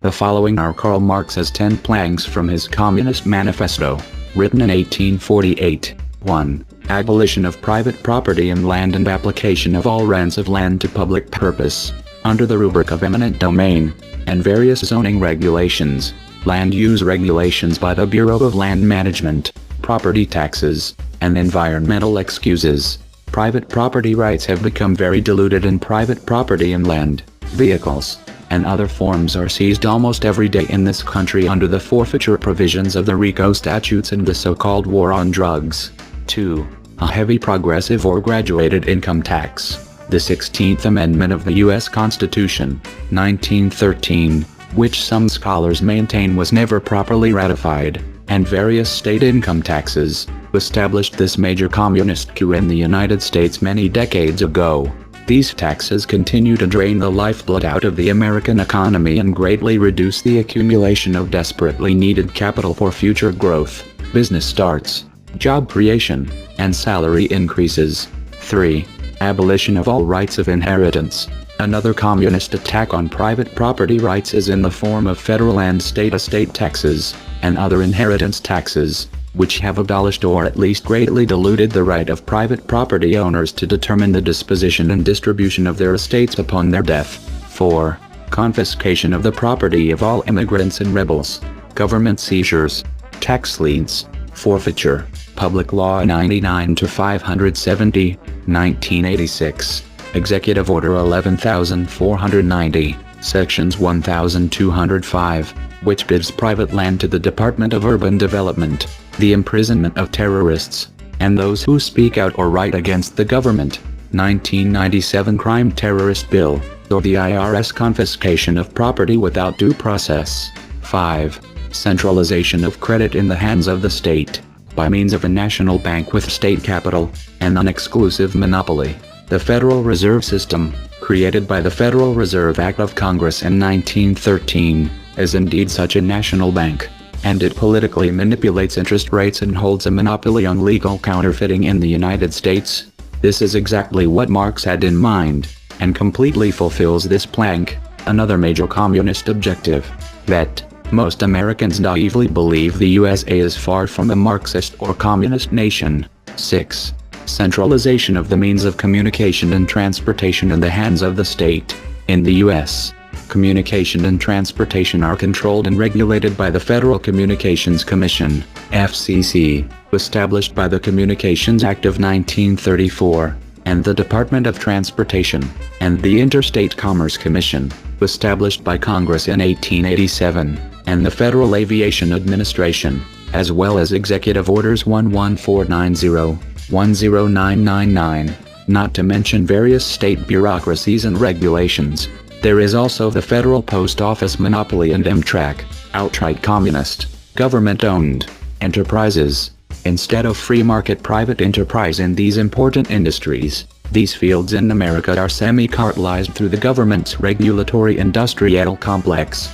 The following are Karl Marx's 10 planks from his Communist Manifesto, written in 1848. 1. Abolition of private property in land and application of all rents of land to public purpose, under the rubric of eminent domain, and various zoning regulations, land use regulations by the Bureau of Land Management, property taxes, and environmental excuses. Private property rights have become very diluted, and private property in land, vehicles, and other forms are seized almost every day in this country under the forfeiture provisions of the RICO statutes and the so-called war on drugs. 2. A heavy progressive or graduated income tax. The 16th Amendment of the U.S. Constitution, 1913, which some scholars maintain was never properly ratified, and various state income taxes, established this major communist coup in the United States many decades ago. These taxes continue to drain the lifeblood out of the American economy and greatly reduce the accumulation of desperately needed capital for future growth, business starts, job creation, and salary increases. 3. Abolition of all rights of inheritance. Another communist attack on private property rights is in the form of federal and state estate taxes, and other inheritance taxes, which have abolished or at least greatly diluted the right of private property owners to determine the disposition and distribution of their estates upon their death. 4. Confiscation of the property of all immigrants and rebels. Government seizures, tax liens, forfeiture. Public Law 99-570, 1986. Executive Order 11490, Sections 1205, which gives private land to the Department of Urban Development. The imprisonment of terrorists, and those who speak out or write against the government. 1997 Crime Terrorist Bill, or the IRS confiscation of property without due process. 5. Centralization of credit in the hands of the state, by means of a national bank with state capital, and an exclusive monopoly. The Federal Reserve System, created by the Federal Reserve Act of Congress in 1913, is indeed such a national bank, and it politically manipulates interest rates and holds a monopoly on legal counterfeiting in the United States. This is exactly what Marx had in mind, and completely fulfills this plank, another major communist objective, that most Americans naively believe the USA is far from a Marxist or communist nation. 6. Centralization of the means of communication and transportation in the hands of the state. In the U.S., communication and transportation are controlled and regulated by the Federal Communications Commission, FCC, established by the Communications Act of 1934, and the Department of Transportation, and the Interstate Commerce Commission, established by Congress in 1887, and the Federal Aviation Administration, as well as Executive Orders 11490, 10999, not to mention various state bureaucracies and regulations. There is also the Federal Post Office monopoly and Amtrak, outright communist, government-owned enterprises. Instead of free market private enterprise in these important industries, these fields in America are semi-cartelized through the government's regulatory industrial complex.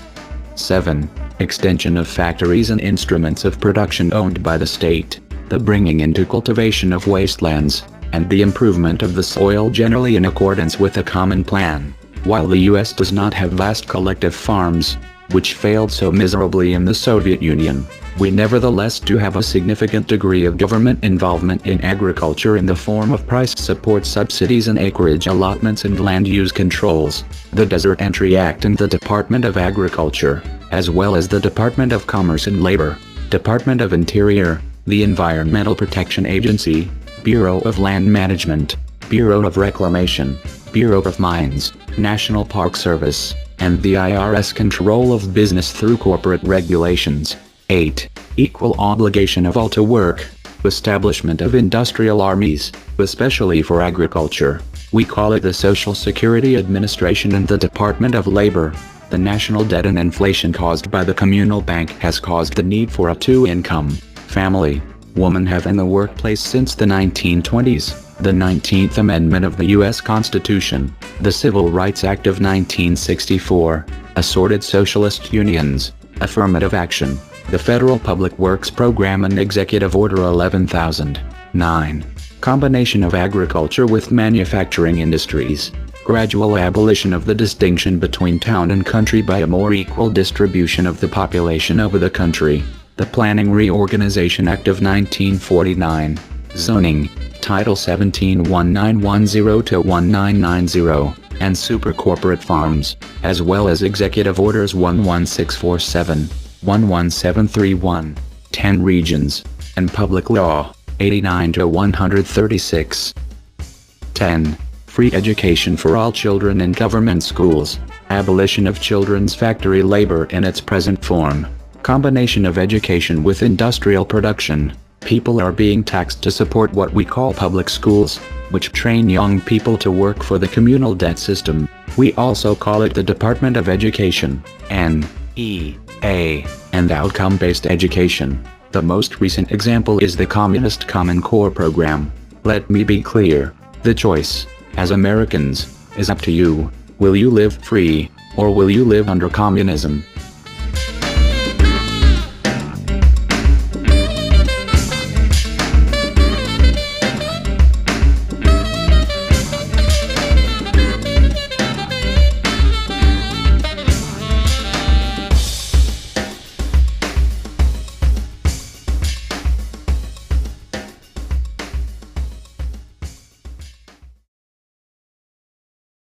7. Extension of factories and instruments of production owned by the state, the bringing into cultivation of wastelands, and the improvement of the soil generally in accordance with a common plan. While the U.S. does not have vast collective farms, which failed so miserably in the Soviet Union, we nevertheless do have a significant degree of government involvement in agriculture in the form of price support subsidies and acreage allotments and land use controls. The Desert Entry Act and the Department of Agriculture, as well as the Department of Commerce and Labor, Department of Interior, the Environmental Protection Agency, Bureau of Land Management, Bureau of Reclamation, Bureau of Mines, National Park Service, and the IRS control of business through corporate regulations. 8. Equal obligation of all to work. Establishment of industrial armies, especially for agriculture. We call it the Social Security Administration and the Department of Labor. The national debt and inflation caused by the communal bank has caused the need for a two-income family. Women have in the workplace since the 1920s. The 19th Amendment of the U.S. Constitution, the Civil Rights Act of 1964, assorted socialist unions, affirmative action, the Federal Public Works Program and Executive Order 11,009. Combination of agriculture with manufacturing industries. Gradual abolition of the distinction between town and country by a more equal distribution of the population over the country. The Planning Reorganization Act of 1949. Zoning, Title 17 1910-1990, and supercorporate farms, as well as Executive Orders 11647, 11731, 10 regions, and Public Law, 89-136. 10. Free education for all children in government schools. Abolition of children's factory labor in its present form. Combination of education with industrial production. People are being taxed to support what we call public schools, which train young people to work for the communal debt system. We also call it the Department of Education, NEA, and outcome-based education. The most recent example is the Communist Common Core program. Let me be clear, the choice, as Americans, is up to you. Will you live free, or will you live under communism?